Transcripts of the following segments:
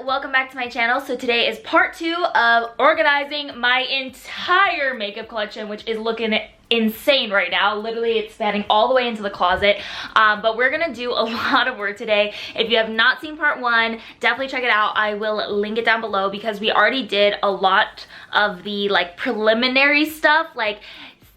welcome back to my channel. So today is part 2 of organizing my entire makeup collection, which is looking insane right now. Literally, it's spanning all the way into the closet. But we're gonna do a lot of work today. If you have not seen part 1, definitely check it out. I will link it down below because we already did a lot of the like preliminary stuff, like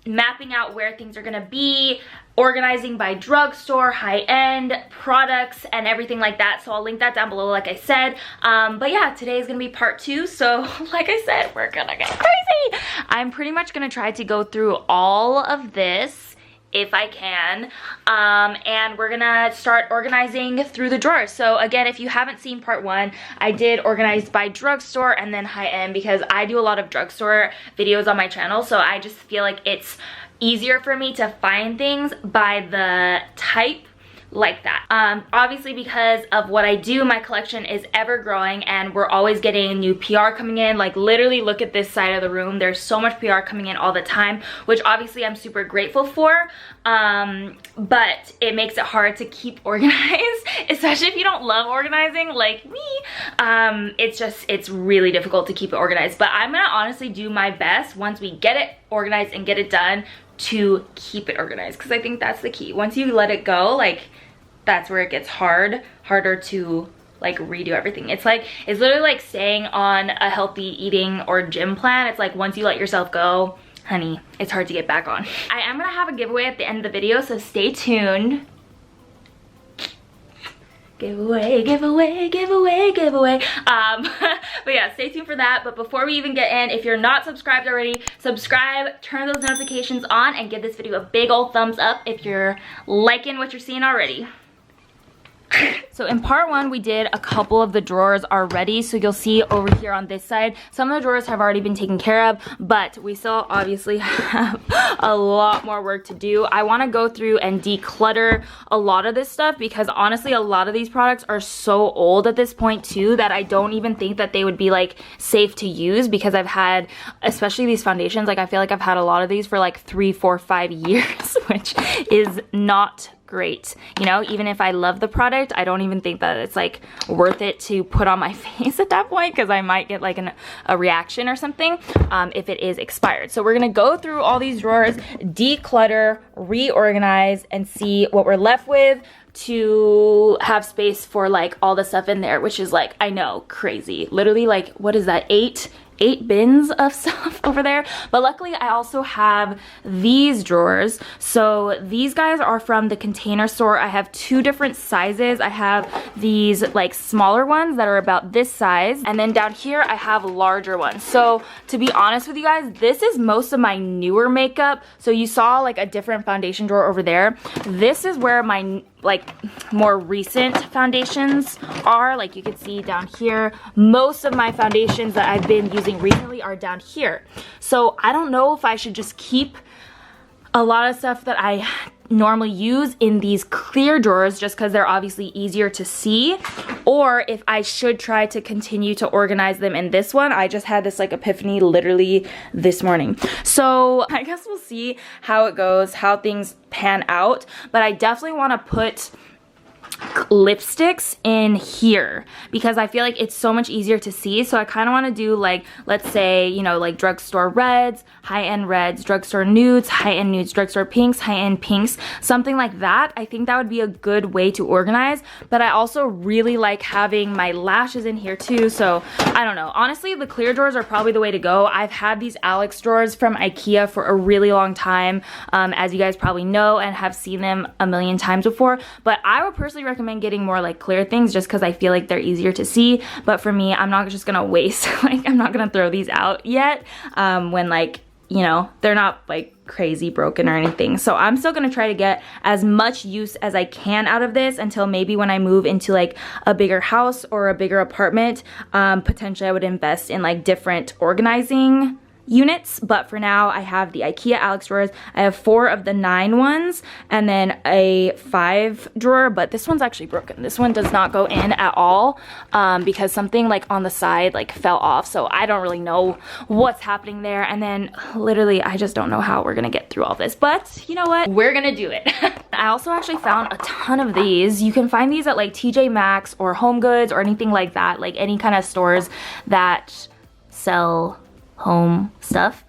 mapping out where things are gonna be, organizing by drugstore, high-end products, and everything like that. So I'll link that down below, like I said. But yeah, today is gonna be part 2. So like I said, we're gonna get crazy. I'm pretty much gonna try to go through all of this if I can, and we're gonna start organizing through the drawers. So again, if you haven't seen part 1, I did organize by drugstore and then high-end because I do a lot of drugstore videos on my channel, so I just feel like it's easier for me to find things by the type like that. Obviously, because of what I do, my collection is ever growing and we're always getting new PR coming in. Like literally look at this side of the room, there's so much PR coming in all the time, which obviously I'm super grateful for, but it makes it hard to keep organized, especially if you don't love organizing like me. It's really difficult to keep it organized, but I'm gonna honestly do my best once we get it organized and get it done to keep it organized, because I think that's the key. Once you let it go, like that's where it gets harder to like redo everything. It's literally like staying on a healthy eating or gym plan. It's like once you let yourself go, honey, it's hard to get back on. I am gonna have a giveaway at the end of the video, so stay tuned. Giveaway, giveaway, giveaway, giveaway. But yeah, stay tuned for that. But before we even get in, if you're not subscribed already, subscribe, turn those notifications on, and give this video a big old thumbs up if you're liking what you're seeing already. So in part 1, we did a couple of the drawers already. So you'll see over here on this side, some of the drawers have already been taken care of, but we still obviously have a lot more work to do. I want to go through and declutter a lot of this stuff because honestly, a lot of these products are so old at this point too that I don't even think that they would be like safe to use, because I've had, especially these foundations, like I feel like I've had a lot of these for like 3, 4, 5 years, which is not great. You know, even if I love the product, I don't even think that it's like worth it to put on my face at that point, because I might get like a reaction or something if it is expired. So we're gonna go through all these drawers, declutter, reorganize, and see what we're left with to have space for like all the stuff in there, which is like, I know, crazy. Literally like, what is that, 8 bins of stuff over there. But luckily I also have these drawers. So these guys are from the Container Store. I have 2 different sizes. I have these like smaller ones that are about this size, and then down here I have larger ones. So to be honest with you guys, this is most of my newer makeup. So you saw like a different foundation drawer over there. This is where my like more recent foundations are. Like you can see down here, most of my foundations that I've been using recently are down here. So I don't know if I should just keep a lot of stuff that I normally use in these clear drawers just because they're obviously easier to see, or if I should try to continue to organize them in this one. I just had this like epiphany literally this morning. So I guess we'll see how it goes, how things pan out, but I definitely want to put lipsticks in here because I feel like it's so much easier to see. So I kind of want to do like, let's say, you know, like drugstore reds, high-end reds, drugstore nudes, high-end nudes, drugstore pinks, high-end pinks, something like that. I think that would be a good way to organize. But I also really like having my lashes in here too. So I don't know, honestly the clear drawers are probably the way to go. I've had these Alex drawers from Ikea for a really long time, as you guys probably know and have seen them a million times before. But I would personally recommend getting more like clear things just because I feel like they're easier to see. But for me, I'm not just gonna waste like I'm not gonna throw these out yet when like, you know, they're not like crazy broken or anything. So I'm still gonna try to get as much use as I can out of this until maybe when I move into like a bigger house or a bigger apartment, potentially I would invest in like different organizing units, but for now I have the Ikea Alex drawers. I have 4 of the 9 ones and then a 5 drawer, but this one's actually broken. This one does not go in at all because something like on the side like fell off, so I don't really know what's happening there. And then literally I just don't know how we're gonna get through all this, but you know what, we're gonna do it. I also actually found a ton of these. You can find these at like TJ Maxx or Home Goods or anything like that, like any kind of stores that sell home stuff.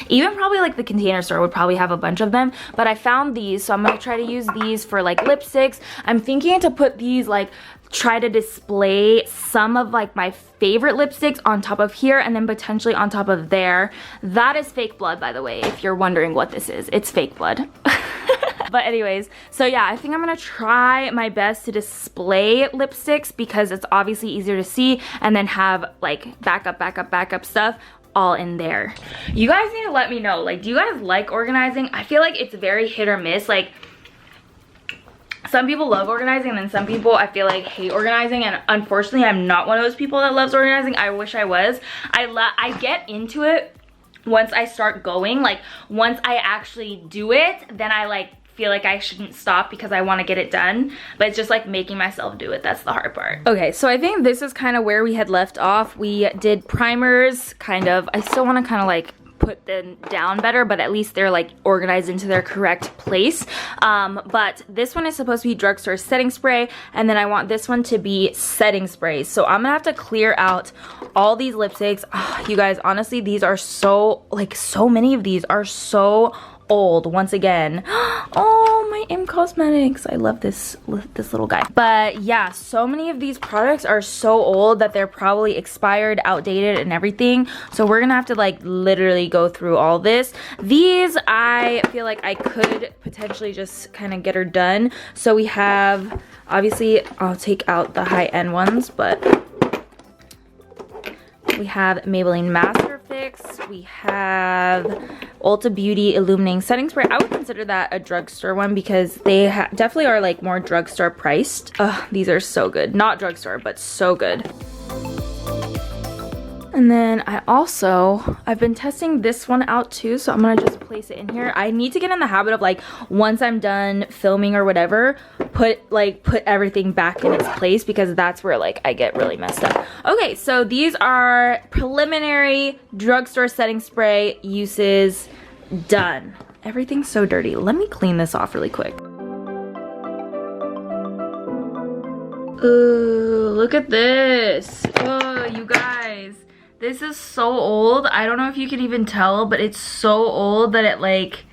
Even probably like the Container Store would probably have a bunch of them, but I found these, so I'm gonna try to use these for like lipsticks. I'm thinking to put these like, try to display some of like my favorite lipsticks on top of here and then potentially on top of there. That is fake blood, by the way, if you're wondering what this is. It's fake blood. But anyways, so yeah, I think I'm gonna try my best to display lipsticks because it's obviously easier to see, and then have like backup stuff all in there. You guys need to let me know, like, do you guys like organizing? I feel like it's very hit or miss. Like, some people love organizing and then some people I feel like hate organizing, and unfortunately I'm not one of those people that loves organizing. I wish I was. I get into it once I start going. Like, once I actually do it, then I like feel like I shouldn't stop because I want to get it done, but it's just like making myself do it. That's the hard part. Okay, so I think this is kind of where we had left off. We did primers, kind of. I still want to kind of like put them down better, but at least they're like organized into their correct place. But this one is supposed to be Drugstore setting spray, and then I want this one to be setting spray. So I'm gonna have to clear out all these lipsticks. You guys, honestly, these are so, like, so many of these are so old once again. Oh, my M Cosmetics, I love this little guy. But yeah, so many of these products are so old that they're probably expired, outdated, and everything. So we're gonna have to like literally go through all this. These, I feel like I could potentially just kind of get her done. So we have, obviously I'll take out the high-end ones, but we have Maybelline Master Fix, we have Ulta Beauty Illuminating Setting Spray. I would consider that a drugstore one because they definitely are like more drugstore priced. These are so good. Not drugstore, but so good. And then I've been testing this one out too, so I'm gonna just place it in here. I need to get in the habit of like, once I'm done filming or whatever, put everything back in its place, because that's where like I get really messed up. Okay, so these are preliminary drugstore setting spray uses done. Everything's so dirty. Let me clean this off really quick. Ooh, look at this. Oh, you guys. This is so old. I don't know if you can even tell, but it's so old that it like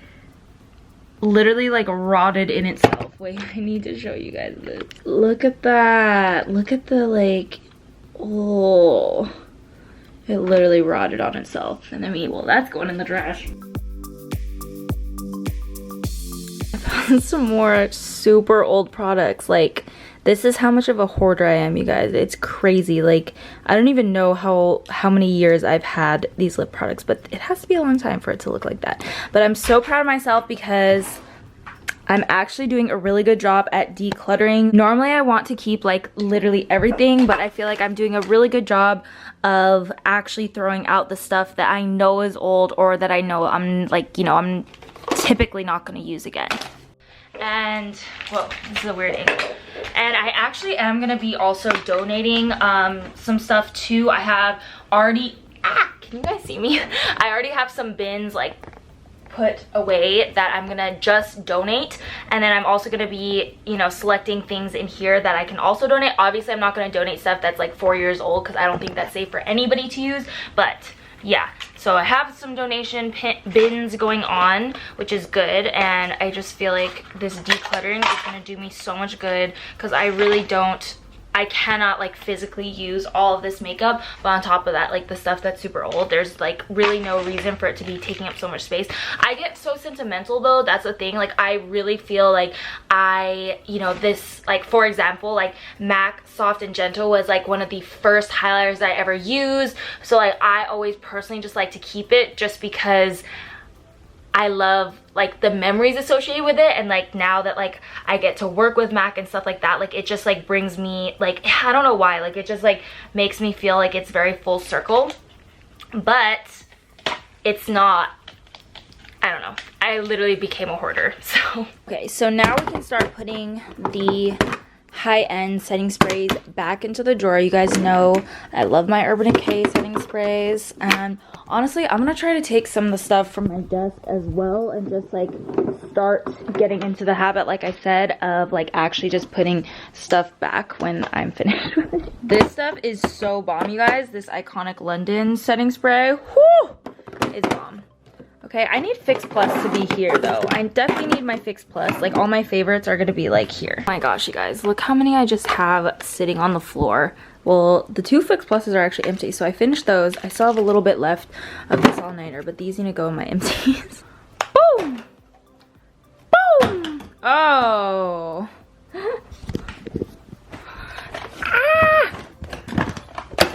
literally like rotted in itself. Wait, I need to show you guys this. Look at that. Look at the like, oh, it literally rotted on itself. And I mean, well, that's going in the trash. I found some more super old products. Like, this is how much of a hoarder I am, you guys. It's crazy. Like, I don't even know how many years I've had these lip products, but it has to be a long time for it to look like that. But I'm so proud of myself because I'm actually doing a really good job at decluttering. Normally I want to keep like literally everything, but I feel like I'm doing a really good job of actually throwing out the stuff that I know is old, or that I know I'm like, you know, I'm typically not gonna use again. And, whoa, this is a weird angle. And I actually am gonna be also donating some stuff too. I have already, can you guys see me? I already have some bins like put away that I'm gonna just donate, and then I'm also gonna be, you know, selecting things in here that I can also donate. Obviously I'm not gonna donate stuff that's like 4 years old because I don't think that's safe for anybody to use, but yeah, so I have some donation bins going on, which is good, and I just feel like this decluttering is gonna do me so much good because I really don't, I cannot like physically use all of this makeup, but on top of that, like the stuff that's super old, there's like really no reason for it to be taking up so much space. I get so sentimental though, that's the thing. Like, I really feel like you know, this, like for example, like MAC Soft and Gentle was like one of the first highlighters that I ever used, so like I always personally just like to keep it just because I love like the memories associated with it, and like now that like I get to work with MAC and stuff like that, like it just like brings me like, I don't know why, like it just like makes me feel like it's very full circle. But it's not, I don't know. I literally became a hoarder, so. Okay, so now we can start putting the high-end setting sprays back into the drawer. You guys know I love my Urban Decay setting sprays, and honestly I'm gonna try to take some of the stuff from my desk as well and just like start getting into the habit, like I said, of like actually just putting stuff back when I'm finished with it. This stuff is so bomb, you guys. This Iconic London setting spray, whoo, is bomb. Okay, I need Fix Plus to be here though. I definitely need my Fix Plus. Like all my favorites are gonna be like here. Oh my gosh, you guys, look how many I just have sitting on the floor. Well, the 2 Fix Pluses are actually empty, so I finished those. I still have a little bit left of this all-nighter, but these need to go in my empties. Boom! Boom! Oh!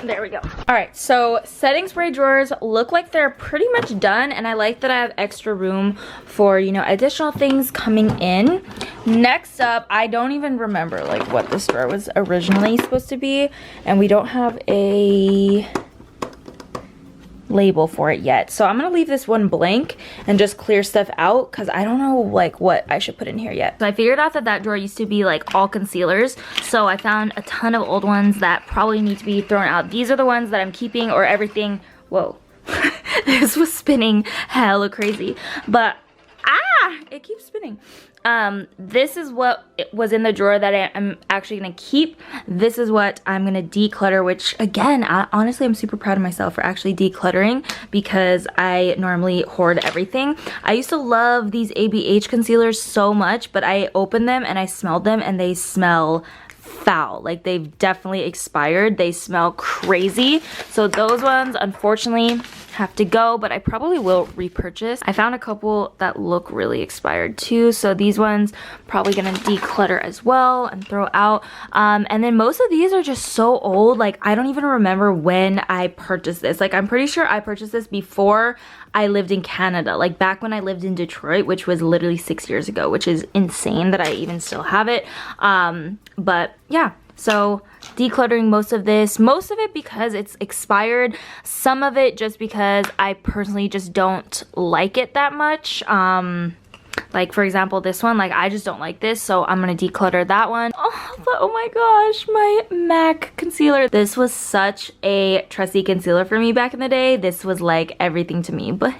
There we go. All right, so setting spray drawers look like they're pretty much done, and I like that I have extra room for, you know, additional things coming in. Next up, I don't even remember like what this drawer was originally supposed to be, and we don't have a label for it yet, so I'm gonna leave this one blank and just clear stuff out because I don't know like what I should put in here yet. So I figured out that that drawer used to be like all concealers, so I found a ton of old ones that probably need to be thrown out. These are the ones that I'm keeping, or everything. Whoa. This was spinning hella crazy, but it keeps spinning. This is what was in the drawer that I'm actually gonna keep. This is what I'm gonna declutter, which again, honestly, I'm super proud of myself for actually decluttering because I normally hoard everything. I used to love these ABH concealers so much, but I opened them and I smelled them and they smell foul. Like they've definitely expired. They smell crazy. So those ones unfortunately have to go, but I probably will repurchase. I found a couple that look really expired too, so these ones probably gonna declutter as well and throw out. And then most of these are just so old, like I don't even remember when I purchased this. Like I'm pretty sure I purchased this before I lived in Canada, like back when I lived in Detroit, which was literally 6 years ago, which is insane that I even still have it. But yeah, so decluttering most of it because it's expired, some of it just because I personally just don't like it that much. Like for example, this one, like I just don't like this, so I'm gonna declutter that one. Oh my gosh, my MAC concealer. This was such a trusty concealer for me back in the day. This was like everything to me, but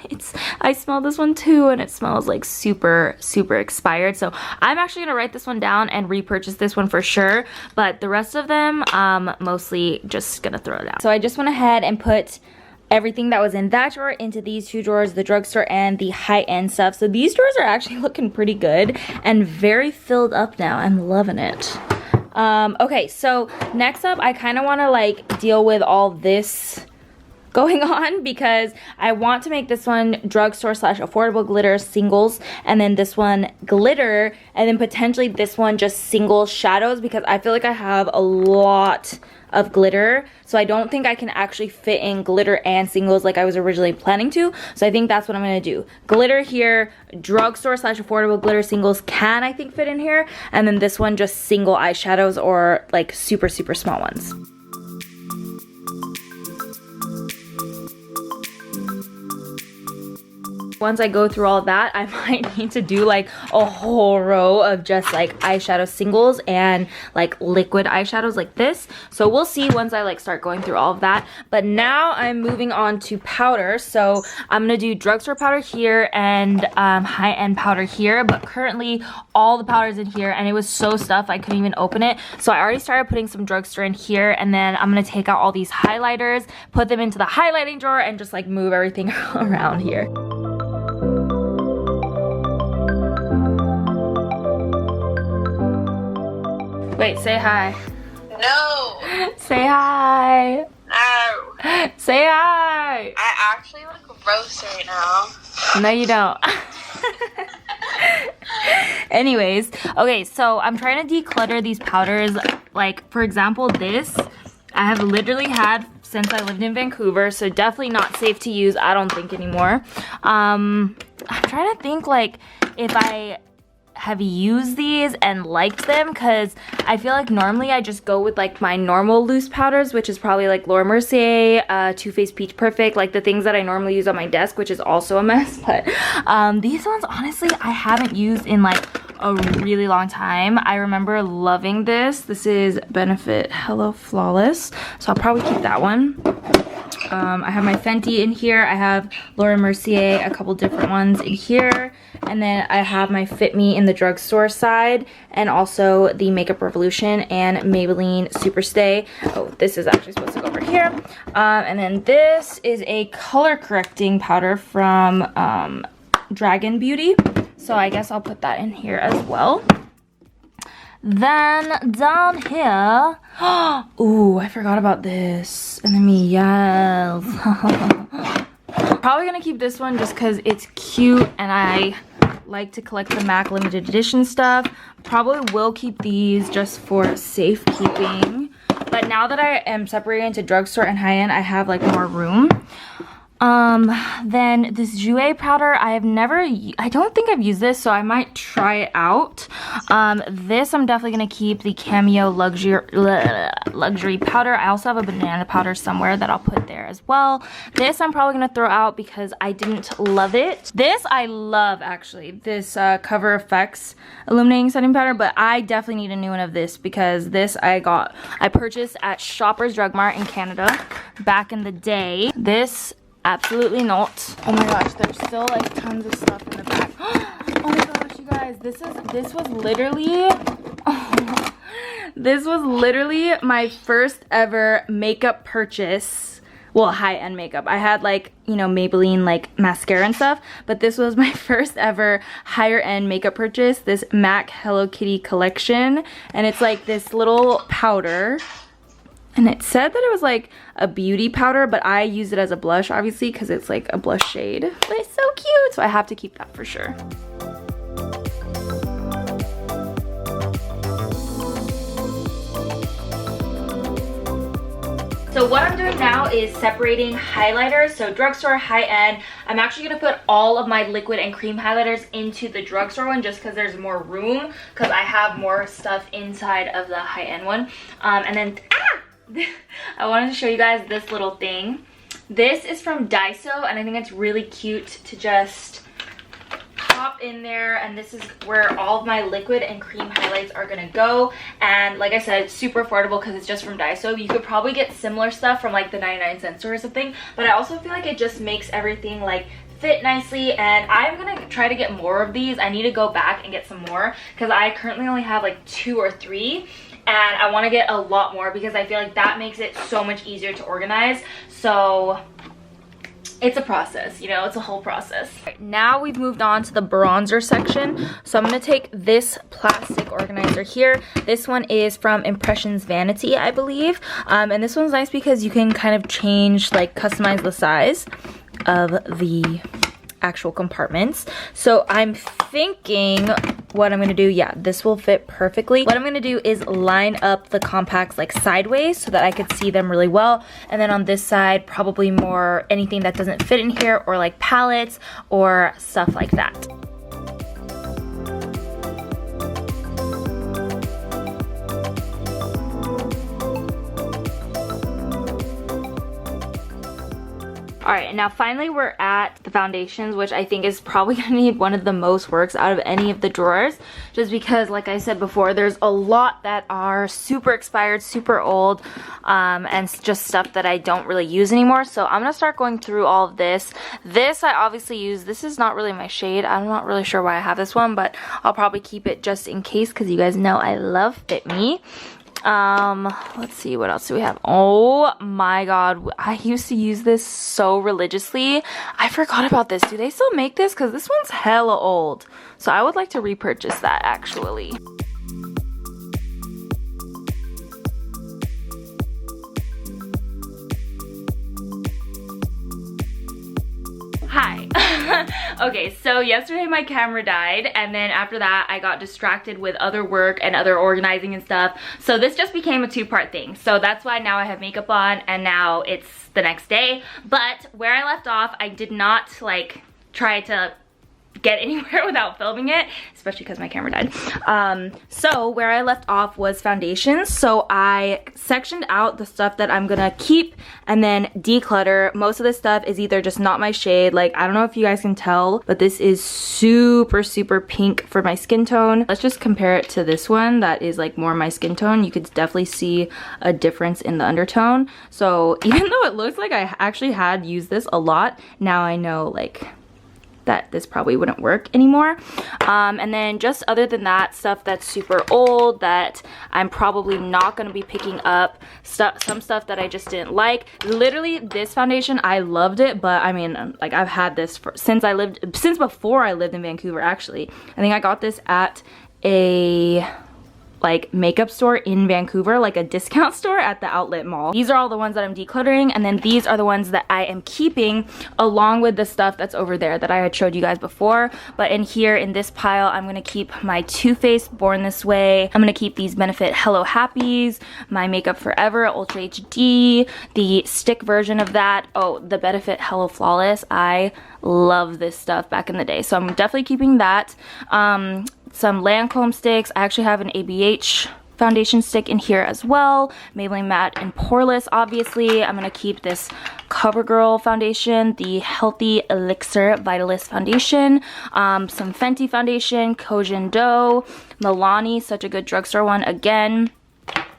I smell this one too, and it smells like super expired. So I'm actually gonna write this one down and repurchase this one for sure, but the rest of them, mostly just gonna throw it out. So I just went ahead and put everything that was in that drawer into these 2 drawers, the drugstore and the high-end stuff. So these drawers are actually looking pretty good and very filled up now. I'm loving it. Okay, so next up, I kind of want to like deal with all this going on because I want to make this one drugstore / affordable glitter singles, and then this one glitter, and then potentially this one just single shadows, because I feel like I have a lot of glitter, so I don't think I can actually fit in glitter and singles like I was originally planning to. So I think that's what I'm gonna do. Glitter here, drugstore / affordable glitter singles can I think fit in here, and then this one just single eyeshadows or like super small ones. Once I go through all of that, I might need to do like a whole row of just like eyeshadow singles and like liquid eyeshadows like this. So we'll see once I like start going through all of that. But now I'm moving on to powder. So I'm gonna do drugstore powder here and high-end powder here. But currently all the powder's in here and it was so stuffed I couldn't even open it. So I already started putting some drugstore in here, and then I'm gonna take out all these highlighters, put them into the highlighting drawer, and just like move everything around here. Wait, say hi. No. Say hi. No. Say hi. I actually look gross right now. No, you don't. Anyways, okay, so I'm trying to declutter these powders. Like, for example, this I have literally had since I lived in Vancouver, so definitely not safe to use, I don't think, anymore. I'm trying to think, like, if I have used these and liked them, because I feel like normally I just go with like my normal loose powders, which is probably like Laura Mercier, Too Faced Peach Perfect, like the things that I normally use on my desk, which is also a mess. But these ones, honestly, I haven't used in like a really long time. I remember loving this. This is Benefit Hello Flawless, so I'll probably keep that one. I have my Fenty in here. I have Laura Mercier, a couple different ones in here. And then I have my Fit Me in the drugstore side, and also the Makeup Revolution and Maybelline Superstay. Oh, this is actually supposed to go over here. And then this is a color correcting powder from Dragon Beauty. So I guess I'll put that in here as well. Then down here, ooh, I forgot about this. Enemy, yes. Probably gonna keep this one just because it's cute and I like to collect the MAC limited edition stuff. Probably will keep these just for safekeeping. But now that I am separated into drugstore and high-end, I have like more room. Then this Jouer powder, I don't think I've used this, so I might try it out. This I'm definitely gonna keep, the Cameo luxury powder. I also have a banana powder somewhere that I'll put there as well. This I'm probably gonna throw out because I didn't love it. This I love, actually, this Cover FX illuminating setting powder, but I definitely need a new one of this because this I purchased at Shoppers Drug Mart in Canada back in the day. This, absolutely not. Oh my gosh, there's still like tons of stuff in the back. Oh my gosh, you guys, this was literally my first ever makeup purchase. Well, high-end makeup. I had like, you know, Maybelline like mascara and stuff, but this was my first ever higher end makeup purchase, this MAC Hello Kitty collection, and it's like this little powder. And it said that it was like a beauty powder, but I use it as a blush, obviously, because it's like a blush shade. But it's so cute, so I have to keep that for sure. So what I'm doing now is separating highlighters. So drugstore, high-end. I'm actually going to put all of my liquid and cream highlighters into the drugstore one just because there's more room, because I have more stuff inside of the high-end one. And then, I wanted to show you guys this little thing. This is from Daiso, and I think it's really cute to just pop in there, and this is where all of my liquid and cream highlights are gonna go. And like I said, it's super affordable because it's just from Daiso. You could probably get similar stuff from like the 99-cent store or something, but I also feel like it just makes everything like fit nicely, and I'm gonna try to get more of these. I need to go back and get some more because I currently only have like 2 or 3. And I want to get a lot more because I feel like that makes it so much easier to organize. So it's a process, you know, it's a whole process. Right, now we've moved on to the bronzer section. So I'm going to take this plastic organizer here. This one is from Impressions Vanity, I believe. And this one's nice because you can kind of change, like customize the size of the actual compartments. So I'm thinking what I'm gonna do, yeah, this will fit perfectly. What I'm gonna do is line up the compacts like sideways so that I could see them really well, and then on this side probably more anything that doesn't fit in here, or like palettes or stuff like that. Alright, now finally we're at the foundations, which I think is probably going to need one of the most works out of any of the drawers. Just because, like I said before, there's a lot that are super expired, super old, and just stuff that I don't really use anymore. So I'm going to start going through all of this. This I obviously use. This is not really my shade. I'm not really sure why I have this one, but I'll probably keep it just in case because you guys know I love Fit Me. Let's see, what else do we have? Oh my god, I used to use this so religiously. I forgot about this. Do they still make this? Because this one's hella old, so I would like to repurchase that actually. Hi. Okay, so yesterday my camera died, and then after that I got distracted with other work and other organizing and stuff. So this just became a two-part thing. So that's why now I have makeup on, and now it's the next day. But where I left off, I did not like try to get anywhere without filming it, especially because my camera died. So where I left off was foundations. So I sectioned out the stuff that I'm gonna keep and then declutter. Most of this stuff is either just not my shade. Like, I don't know if you guys can tell, but this is super, super pink for my skin tone. Let's just compare it to this one that is like more my skin tone. You could definitely see a difference in the undertone. So even though it looks like I actually had used this a lot, now I know like that this probably wouldn't work anymore. And then just other than that, stuff that's super old that I'm probably not going to be picking up, some stuff that I just didn't like. Literally this foundation, I loved it, but I mean, like, I've had this since before I lived in Vancouver. Actually, I think I got this at a like makeup store in Vancouver, like a discount store at the outlet mall. These are all the ones that I'm decluttering, and then these are the ones that I am keeping along with the stuff that's over there that I had showed you guys before. But in here in this pile, I'm gonna keep my Too Faced Born This Way. I'm gonna keep these Benefit Hello Happies, my Makeup Forever Ultra HD, the stick version of that. Oh, the Benefit Hello Flawless. I love this stuff back in the day, so I'm definitely keeping that. Some Lancome sticks. I actually have an ABH foundation stick in here as well. Maybelline Matte and Poreless, obviously. I'm gonna keep this CoverGirl foundation, the Healthy Elixir Vitalist foundation, some Fenty foundation, Kojin Dough, Milani, such a good drugstore one again,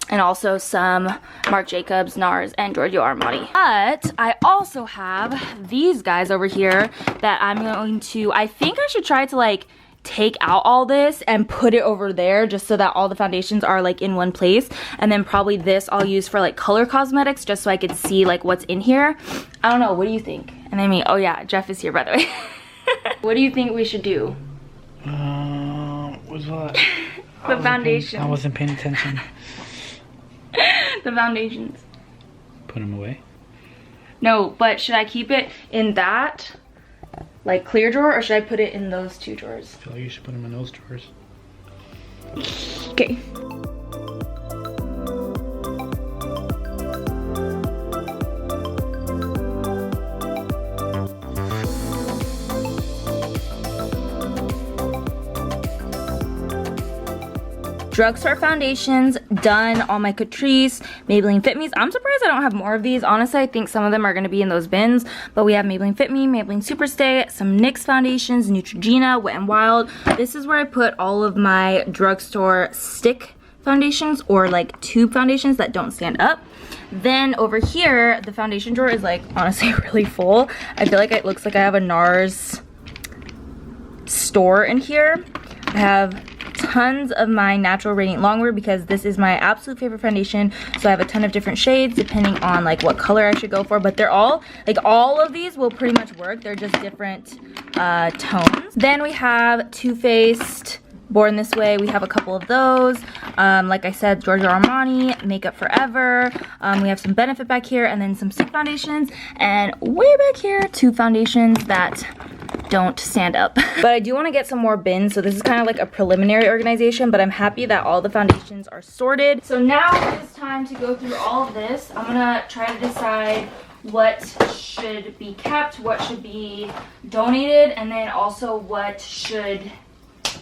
and also some Marc Jacobs, NARS, and Giorgio Armani. But I also have these guys over here that I'm going to, I think I should try to like take out all this and put it over there just so that all the foundations are like in one place, and then probably this I'll use for like color cosmetics just so I could see like what's in here. I don't know, what do you think? And I mean, oh yeah, Jeff is here by the way. What do you think we should do? What's what? The foundation. I wasn't paying attention. The foundations. Put them away? No, but should I keep it in that like clear drawer, or should I put it in those two drawers? I feel like you should put them in those drawers. Okay. Drugstore foundations done. All my Catrice, Maybelline Fit Me's. I'm surprised I don't have more of these. Honestly, I think some of them are going to be in those bins, but we have Maybelline Fit Me, Maybelline Superstay, some NYX foundations, Neutrogena, Wet n Wild. This is where I put all of my drugstore stick foundations, or like tube foundations that don't stand up. Then over here, the foundation drawer is like honestly really full. I feel like it looks like I have a NARS store in here. I have tons of my Natural Radiant Longwear because this is my absolute favorite foundation, so I have a ton of different shades depending on like what color I should go for, but they're all like, all of these will pretty much work. They're just different tones. Then we have Too Faced Born This Way. We have a couple of those. Like I said, Giorgio Armani, Makeup Forever. We have some Benefit back here, and then some stick foundations, and way back here, two foundations that don't stand up. But I do want to get some more bins, so this is kind of like a preliminary organization, but I'm happy that all the foundations are sorted. So now it's time to go through all of this. I'm gonna try to decide what should be kept, what should be donated, and then also what should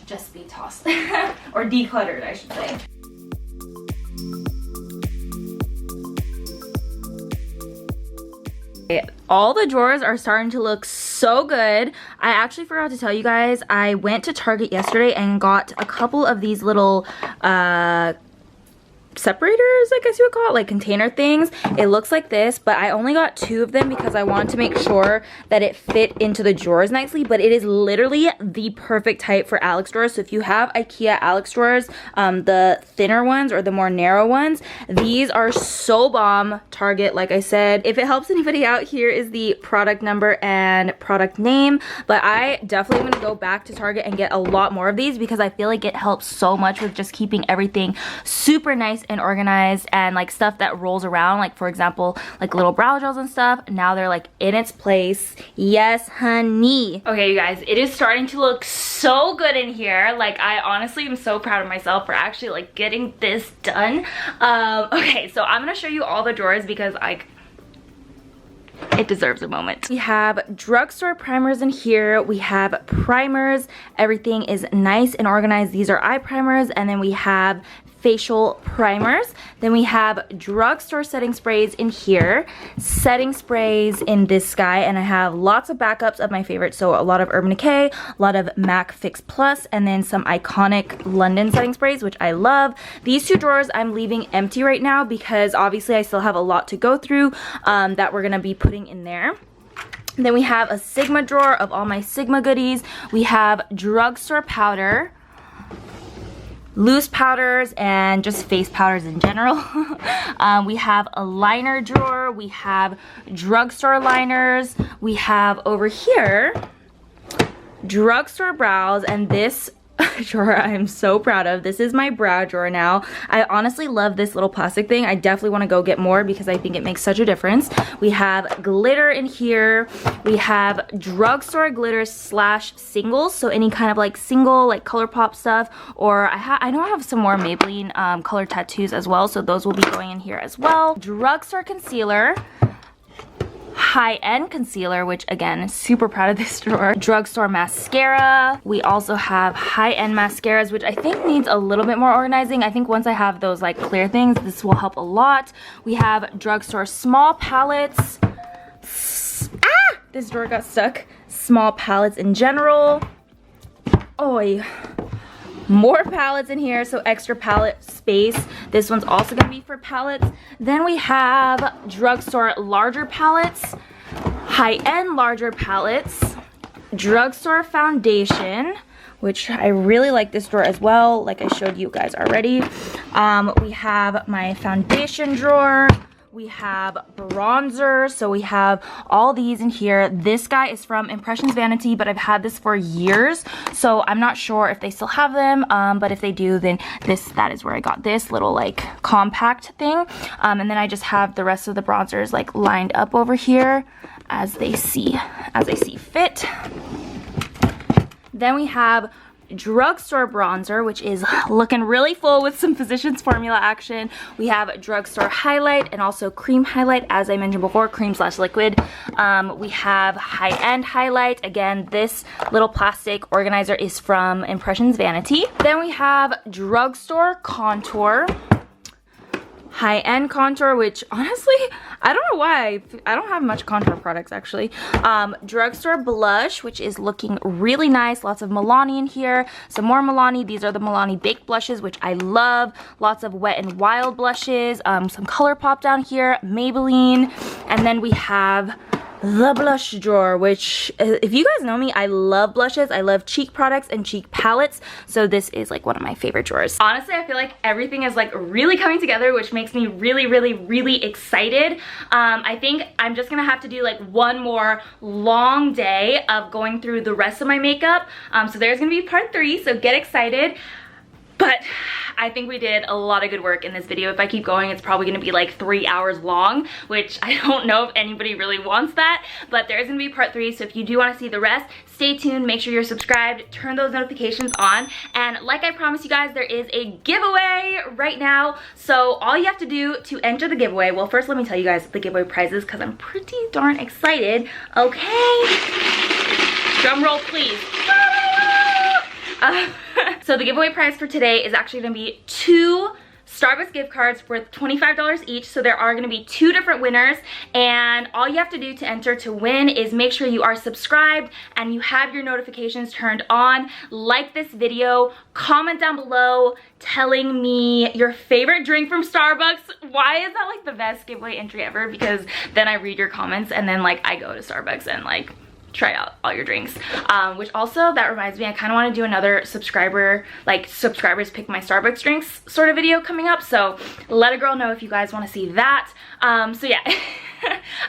just be tossed or decluttered, I should say. All the drawers are starting to look so good. I actually forgot to tell you guys, I went to Target yesterday and got a couple of these little separators, I guess you would call it, like container things. It looks like this, but I only got 2 of them because I wanted to make sure that it fit into the drawers nicely, but it is literally the perfect type for Alex drawers. So if you have Ikea Alex drawers, the thinner ones or the more narrow ones, these are so bomb. Target, like I said. If it helps anybody out, here is the product number and product name, but I definitely am going to go back to Target and get a lot more of these because I feel like it helps so much with just keeping everything super nice and organized, and like stuff that rolls around, like for example like little brow gels and stuff, now they're like in its place. Yes honey. Okay you guys, it is starting to look so good in here. Like I honestly am so proud of myself for actually like getting this done. Okay, so I'm gonna show you all the drawers because It deserves a moment. We have drugstore primers in here. We have primers. Everything is nice and organized. These are eye primers, and then we have facial primers. Then we have drugstore setting sprays in here, setting sprays in this guy, and I have lots of backups of my favorites. So a lot of Urban Decay, a lot of MAC Fix Plus, and then some iconic London setting sprays, which I love. These two drawers I'm leaving empty right now because obviously I still have a lot to go through that we're gonna be putting in there. Then we have a Sigma drawer of all my Sigma goodies. We have drugstore powder, loose powders, and just face powders in general. We have a liner drawer. We have drugstore liners. We have over here drugstore brows, and this drawer I'm so proud of. This is my brow drawer now. I honestly love this little plastic thing. I definitely want to go get more because I think it makes such a difference. We have glitter in here. We have drugstore glitter slash singles, so any kind of like single like ColourPop stuff, or I know I have some more Maybelline color tattoos as well, so those will be going in here as well. Drugstore concealer, high-end concealer, which again, super proud of this drawer. Drugstore mascara. We also have high-end mascaras, which I think needs a little bit more organizing. I think once I have those like clear things, this will help a lot. We have drugstore small palettes. This drawer got stuck. Small palettes in general. Oi. More palettes in here, so extra palette space. This one's also gonna be for palettes. Then we have drugstore larger palettes, high-end larger palettes, drugstore foundation, which I really like this drawer as well, like I showed you guys already. We have my foundation drawer. We have bronzer, so we have all these in here. This guy is from Impressions Vanity, but I've had this for years, so I'm not sure if they still have them, but if they do, then that is where I got this little like compact thing. And then I just have the rest of the bronzers like lined up over here as I see fit. Then we have Drugstore Bronzer, which is looking really full with some Physicians Formula action. We have Drugstore Highlight and also Cream Highlight, as I mentioned before, cream slash liquid. We have High-End Highlight. Again, this little plastic organizer is from Impressions Vanity. Then we have Drugstore Contour. High-end contour, which honestly, I don't know why. I don't have much contour products actually. Drugstore blush, which is looking really nice. Lots of Milani in here. Some more Milani. These are the Milani baked blushes, which I love. Lots of Wet n Wild blushes. Some ColourPop down here. Maybelline. And then we have the blush drawer, which if you guys know me, I love blushes. I love cheek products and cheek palettes, so this is like one of my favorite drawers. Honestly, I feel like everything is like really coming together, which makes me really excited. I think I'm just gonna have to do like one more long day of going through the rest of my makeup, so there's gonna be part 3, so get excited. But I think we did a lot of good work in this video. If I keep going, it's probably gonna be like 3 hours long, which I don't know if anybody really wants that, but there's gonna be part 3, so if you do wanna see the rest, stay tuned, make sure you're subscribed, turn those notifications on, and like I promised you guys, there is a giveaway right now, so all you have to do to enter the giveaway, well, first let me tell you guys the giveaway prizes, because I'm pretty darn excited, okay? Drum roll, please. So the giveaway prize for today is actually going to be 2 Starbucks gift cards worth $25 each. So there are going to be 2 different winners, and all you have to do to enter to win is make sure you are subscribed and you have your notifications turned on. Like this video, comment down below telling me your favorite drink from Starbucks. Why is that like the best giveaway entry ever? Because then I read your comments and then like I go to Starbucks and like try out all your drinks, which also, that reminds me, I kind of want to do another subscribers pick my Starbucks drinks sort of video coming up, so let a girl know if you guys want to see that. So yeah,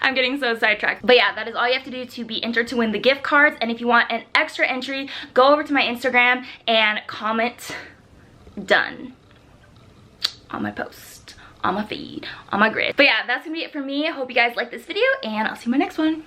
I'm getting so sidetracked, but yeah, that is all you have to do to be entered to win the gift cards. And if you want an extra entry, go over to my Instagram and comment done on my post, on my feed, on my grid. But yeah, that's gonna be it for me. I hope you guys like this video, and I'll see you in my next one.